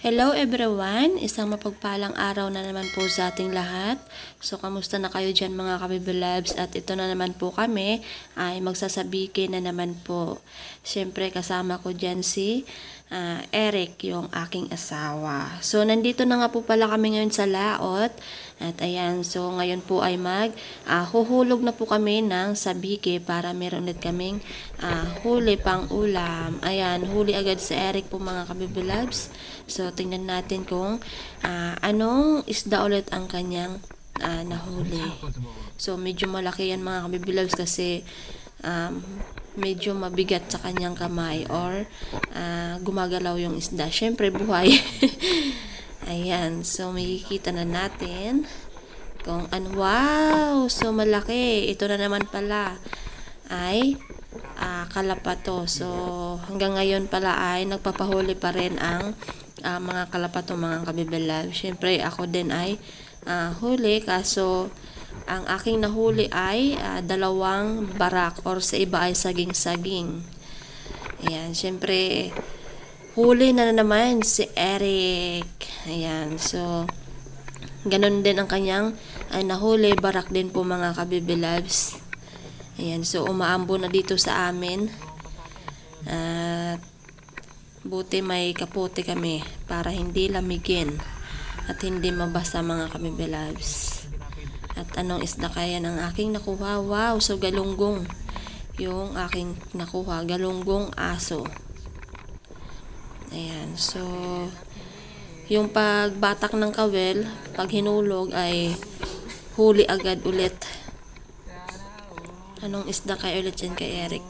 Hello everyone! Isang mapagpalang araw na naman po sa ating lahat. So, kamusta na kayo dyan mga kabibelabs? At ito na naman po kami ay magsasabiki na naman po. Siyempre kasama ko dyan si Eric, yung aking asawa. So, nandito na nga po pala kami ngayon sa laot. At ayan, so ngayon po ay huhulog na po kami ng sabiki para meron ulit kaming huli pang ulam. Ayan, huli agad si Eric po mga kabibelabs. So, tingnan natin kung anong isda ulit ang kanyang nahuli. So, medyo malaki yan mga kabibilabs kasi medyo mabigat sa kanyang kamay or gumagalaw yung isda. Syempre, buhay. Ayan. So, makikita na natin kung ano. Wow! So, malaki. Ito na naman pala ay kalapato. So, hanggang ngayon pala ay nagpapahuli pa rin ang mga kalapato mga kabibelab. Siyempre ako din ay huli kaso ang aking nahuli ay dalawang barak or sa iba ay saging-saging. Ayan, siyempre huli na naman si Eric. Ayan, so ganun din ang kanyang nahuli, barak din po mga kabibelabs. Ayan, so umaambo na dito sa amin. At buti may kapote kami para hindi lamigin at hindi mabasa mga kabibelabs. At anong isda kaya ng aking nakuha? Wow, so galunggong yung aking nakuha, galunggong aso. Ayan, so yung pagbatak ng kawel, pag hinulog ay huli agad ulit. Anong isda kaya ulit yan kay Eric?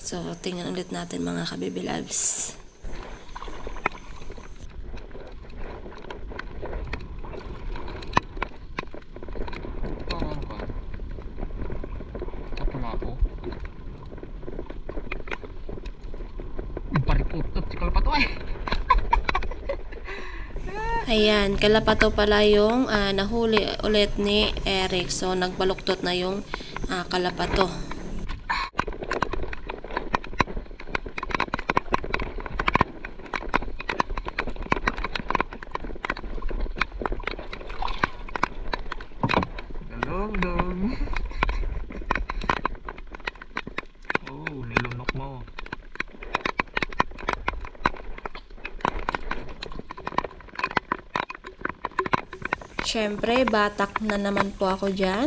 So, tingnan ulit natin mga kabibelabs. Ayan, kalapato pala yung nahuli ulit ni Eric. So, nagbaluktot na yung kalapato. Galunggong. Oh, nilunok mo. Siyempre, batak na naman po ako dyan.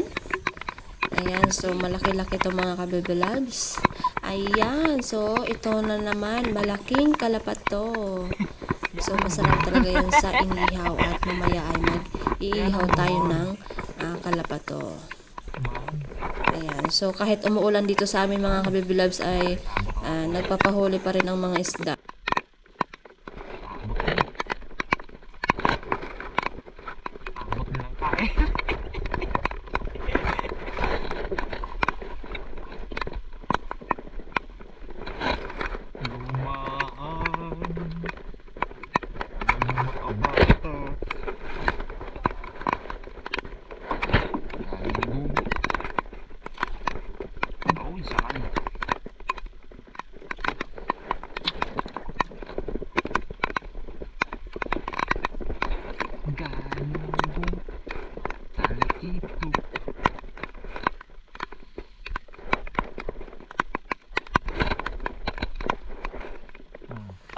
Ayan, so malaki-laki ito mga kabibelabs. Ayan, so ito na naman, malaking kalapato. So masarap talaga yan sa inihaw at mamaya ay mag-iihaw tayo ng kalapato. Ayan, so kahit umuulan dito sa amin mga kabibelabs ay nagpapahuli pa rin ang mga isda.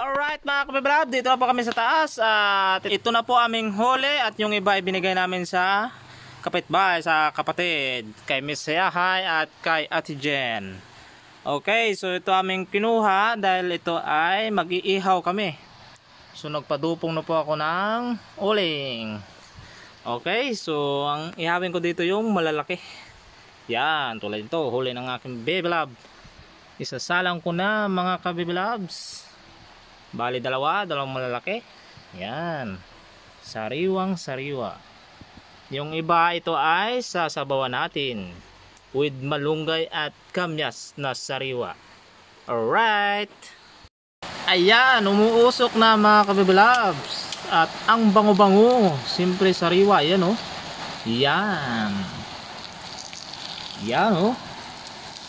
Alright mga kabibelab, dito na po kami sa taas at ito na po aming huli at yung iba ibinigay namin sa kapitbahay, sa kapatid, kay Miss Yahay at kay Ate Jen. Okay, so ito aming kinuha dahil ito ay mag-iihaw kami. So nagpadupong na po ako ng uling. Okay, so ang ihawin ko dito yung malalaki. Yan, tulad ito, huli ng aking bibelab. Isasalang ko na mga kabibelabs. Bali dalawang malalaki. Yan. Sariwang sariwa. Yung iba ito ay sasabawan natin with malunggay at kamyas na sariwa. Alright. Ayan, umuusok na mga kabibelabs. At ang bango-bango. Siyempre sariwa. Yan oh. Yan. Yan oh.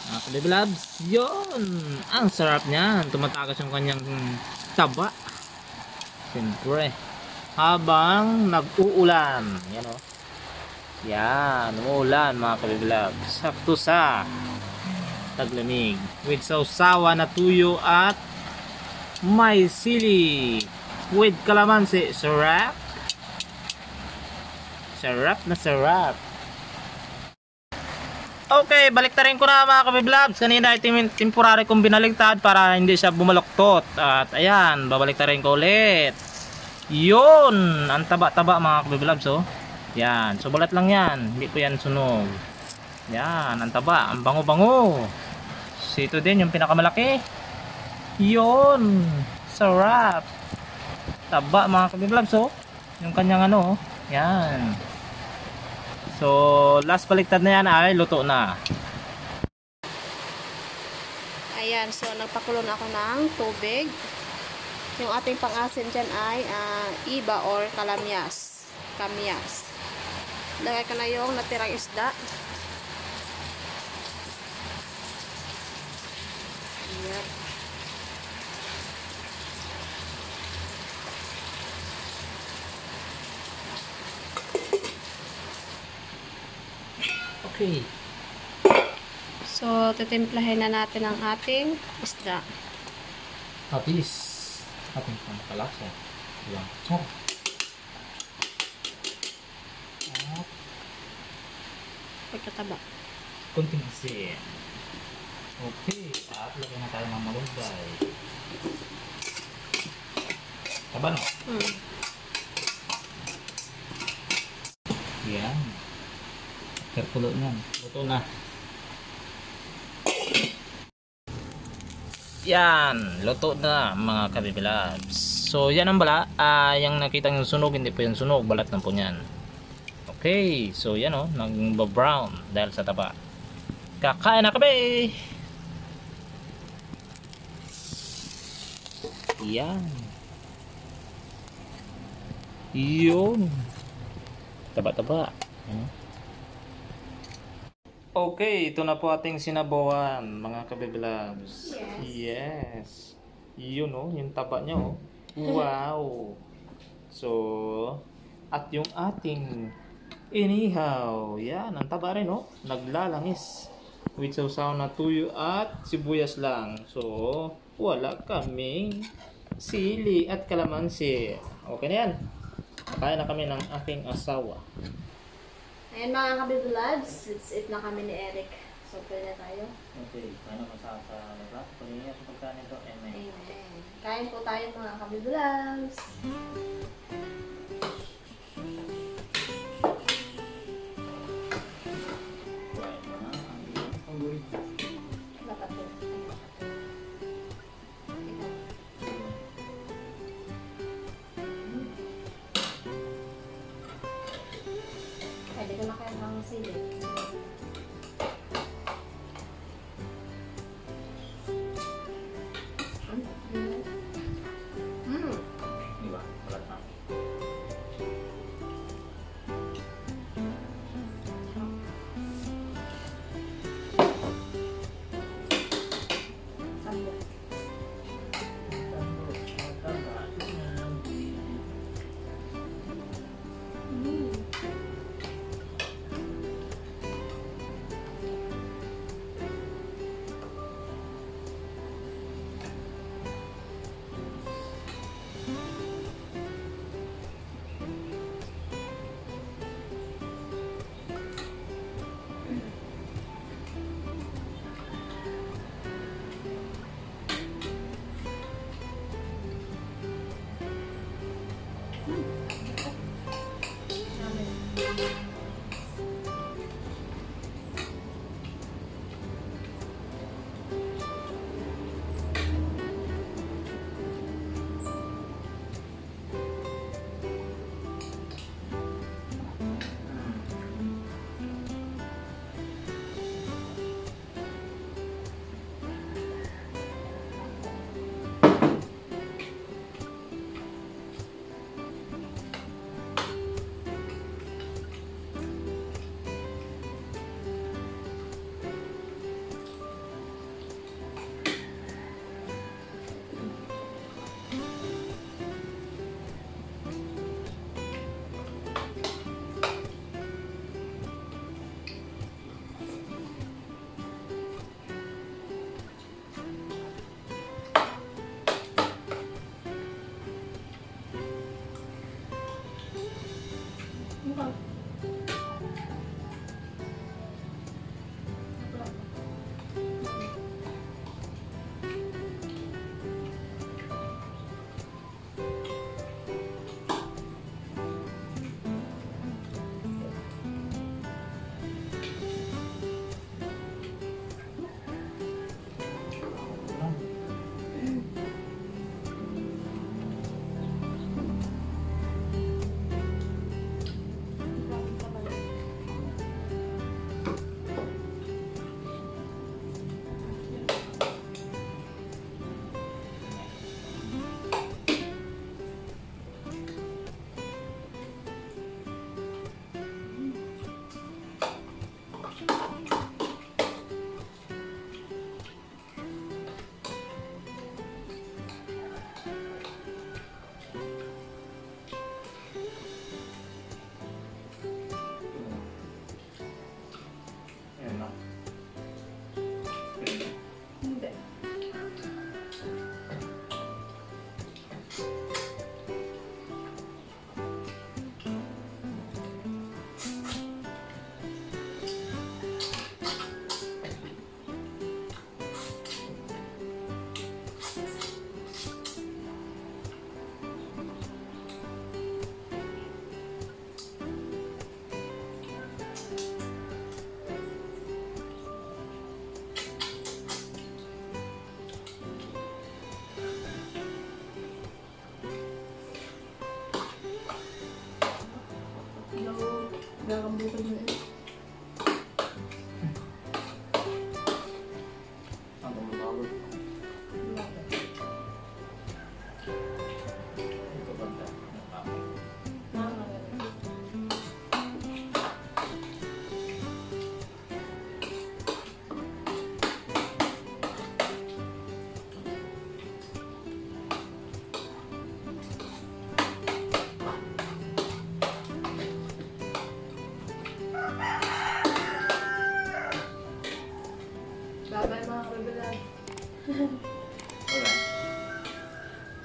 Mga kabibelabs. Yun. Ang sarap niyan. Tumatagas yung kanyang taba. Siyempre, habang nag-uulan. Yan o. Yan, umuulan mga kabibilab. Sakto sa taglamig. With sausawa na tuyo at may sili. With kalamansi. Sarap. Sarap na sarap. Okay, baliktarin ko na mga kabiblabs. Kanina ay temporary kong binaligtad para hindi siya bumaloktot. At ayan, babaliktarin ko ulit. Yun, ang taba-taba mga kabiblabs oh. Yan, subalat lang yan. Hindi po yan sunog. Yan, ang taba, ang bango-bango. Ito din yung pinakamalaki. Yun, sarap. Taba mga kabiblabs oh. Yung kanyang ano oh. Yan. So, last baliktad na yan ay luto na. Ayan, so nagpakulo na ako ng tubig. Yung ating pang-asin dyan ay iba or kalamyas. Kamyas. Lagay ko na yung natirang isda. Ayan. Okay. So, titimplahin na natin ang ating isda. Tapis. Ating pangkalasa. Lang. At Pagkataba. konting asin. Okay. At lagyan na tayo ng malunggay. Taba no? Yan. Terpulo niyan. Luto na. Yan, luto na mga kabibilabs. So yan ang bala. Yung nakita yung sunog, hindi po yung sunog, balat na po yan. Okay, so yan o, nag-brown dahil sa taba. Kakain na kami. Yan. Yun. Taba-taba. Okay, ito na po ating sinabawan, mga kabibilabs. Yes. Yun oh, yung taba niya oh. Wow. So, at yung ating inihaw. Yan, ang taba rin oh. Naglalangis. With sausaw na tuyo at sibuyas lang. So, wala kaming sili at kalamansi. Okay na yan. Kaya na kami ng aking asawa. Ayan mga kabibulads, let's eat na kami ni Eric. So, pwede na tayo. Okay, paano masama sa labas? Pag-iingat sa pagkain ito, amen. Amen. Kain po tayo mga kabibulads. Kain mo na ang iyong paborito. Dapat po. Pwede ko na kaya ng sili. Di ba? Balat na.